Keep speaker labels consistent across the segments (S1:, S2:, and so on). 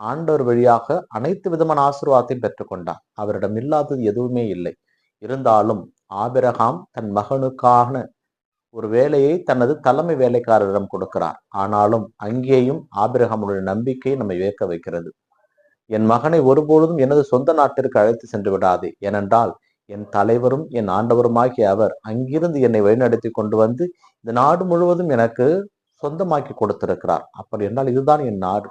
S1: ஆண்டவர் வழியாக அனைத்து விதமான ஆசீர்வாதத்தையும் பெற்றுக்கொண்டார். அவரிடம் இல்லாதது எதுவுமே இல்லை. இருந்தாலும் ஆபிரகாம் தன் மகனுக்கான ஒரு வேலையை தனது தலைமை வேலைக்காரரிடம் கொடுக்கிறார். ஆனாலும் அங்கேயும் ஆபிரகாமுடைய நம்பிக்கை நம்மை வியக்க வைக்கிறது. என் மகனை ஒருபொழுதும் எனது சொந்த நாட்டிற்கு அழைத்து சென்று விடாதே, ஏனென்றால் என் தலைவரும் என் ஆண்டவருமாகிய அவர் அங்கிருந்து என்னை வழிநடத்தி கொண்டு வந்து இந்த நாடு முழுவதும் எனக்கு சொந்தமாக்கி கொடுத்திருக்கிறார். அப்படி என்றால் இதுதான் என் நாடு.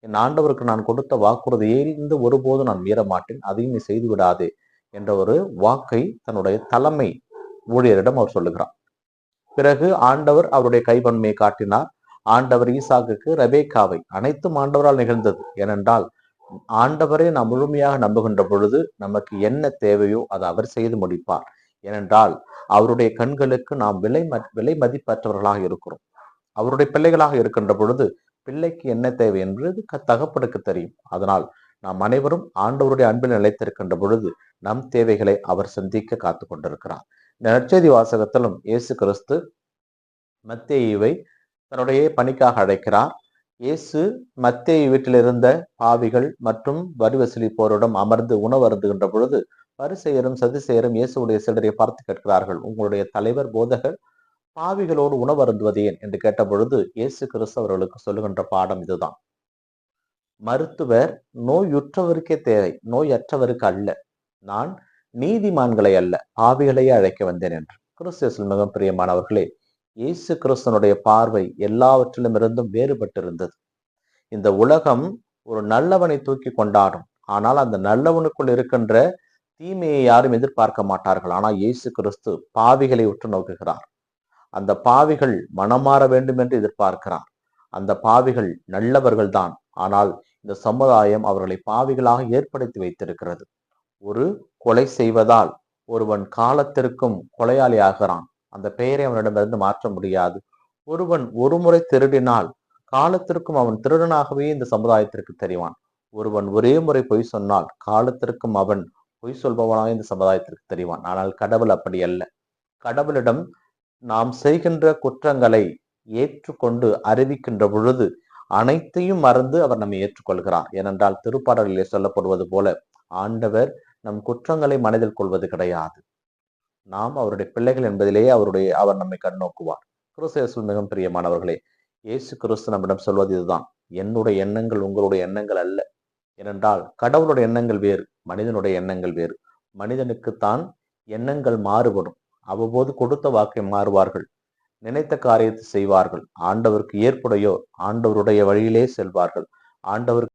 S1: என் ஆண்டவருக்கு நான் கொடுத்த வாக்குறுதியை இந்த ஒருபோதும் நான் மீற மாட்டேன், அதையும் நீ செய்து விடாதே என்ற ஒரு வாக்கை தன்னுடைய தலைமை ஊழியரிடம் அவர் சொல்லுகிறார். பிறகு ஆண்டவர் அவருடைய கைவன்மையை காட்டினார். ஆண்டவர் ஈசாக்குக்கு ரெபேக்காவை, அனைத்தும் ஆண்டவரால் நிகழ்ந்தது. ஏனென்றால் ஆண்டவரை நாம் முழுமையாக நம்புகின்ற பொழுது நமக்கு என்ன தேவையோ அதை அவர் செய்து முடிப்பார். ஏனென்றால் அவருடைய கண்களுக்கு நாம் விலை மதிப்பற்றவர்களாக இருக்கிறோம். அவருடைய பிள்ளைகளாக இருக்கின்ற பொழுது பிள்ளைக்கு என்ன தேவை என்பது தகப்பனுக்கு தெரியும். அதனால் நாம் அனைவரும் ஆண்டவருடைய அன்பில் நிலைத்திருக்கின்ற பொழுது நம் தேவைகளை அவர் சந்திக்க காத்து கொண்டிருக்கிறார். இந்த நற்செய்தி வாசகத்திலும் இயேசு கிறிஸ்து மத்தேயுவை தன்னுடைய பணிக்காக அழைக்கிறார். இயேசு மத்தேயு வீட்டில் இருந்த பாவிகள் மற்றும் வரி வசூலிப்போரிடம் அமர்ந்து உணவு அருந்துகின்ற பொழுது பரிசேயரும் சதுசேயரும் இயேசுடைய சீடரை பார்த்து கேட்கிறார்கள், உங்களுடைய தலைவர் போதகர் பாவிகளோடு உணவு அருந்துவது ஏன் என்று கேட்ட பொழுது இயேசு கிறிஸ்து அவர்களுக்கு சொல்லுகின்ற பாடம் இதுதான். மருத்துவர் நோயுற்றவருக்கே தேவை, நோயற்றவருக்கு அல்ல. நான் நீதிமான்களை அல்ல, பாவிகளையே அழைக்க வந்தேன் என்று. கிறிஸ்துவில் மிக பிரியமானவர்களே, இயேசு கிறிஸ்தனுடைய பார்வை எல்லாவற்றிலும் இருந்தும் வேறுபட்டிருந்தது. இந்த உலகம் ஒரு நல்லவனை தூக்கி கொண்டாடும், ஆனால் அந்த நல்லவனுக்குள் இருக்கின்ற தீமையை யாரும் எதிர்பார்க்க மாட்டார்கள். ஆனால் இயேசு கிறிஸ்து பாவிகளை உற்று நோக்குகிறார். அந்த பாவிகள் மனமாற வேண்டும் என்று எதிர்பார்க்கிறார். அந்த பாவிகள் நல்லவர்கள் தான், ஆனால் இந்த சமுதாயம் அவர்களை பாவிகளாக ஏற்படுத்தி வைத்திருக்கிறது. ஒரு கொலை செய்வதால் ஒருவன் காலத்திற்கும் கொலையாளி ஆகிறான். அந்த பெயரை அவனிடமிருந்து மாற்ற முடியாது. ஒருவன் ஒருமுறை திருடினால் காலத்திற்கும் அவன் திருடனாகவே இந்த சமுதாயத்திற்கு தெரிவான். ஒருவன் ஒரே முறை பொய் சொன்னால் காலத்திற்கும் அவன் பொய் சொல்பவனாக இந்த சமுதாயத்திற்கு தெரிவான். ஆனால் கடவுள் அப்படி அல்ல. கடவுளிடம் நாம் செய்கின்ற குற்றங்களை ஏற்றுக்கொண்டு அறிவிக்கின்ற பொழுது அனைத்தையும் மறந்து அவர் நம்மை ஏற்றுக்கொள்கிறார். ஏனென்றால் திருப்பாடலிலே சொல்லப்படுவது போல ஆண்டவர் நம் குற்றங்களை மனதில் கொள்வது கிடையாது. நாம் அவருடைய பிள்ளைகள் என்பதிலேயே அவர் நம்மை கண்ணோக்குவார். கிறிஸ்து மிகவும் பிரியமானவர்களே, இயேசு கிறிஸ்து நம்மிடம் சொல்வது இதுதான், என்னுடைய எண்ணங்கள் உங்களுடைய எண்ணங்கள் அல்ல. ஏனென்றால் கடவுளுடைய எண்ணங்கள் வேறு, மனிதனுடைய எண்ணங்கள் வேறு. மனிதனுக்குத்தான் எண்ணங்கள் மாறுபடும். அவ்வப்போது கொடுத்த வாக்கை மாறுவார்கள், நினைத்த காரியத்தை செய்வார்கள். ஆண்டவருக்கு ஏற்புடையோ ஆண்டவருடைய வழியிலே செல்வார்கள். ஆண்டவருக்கு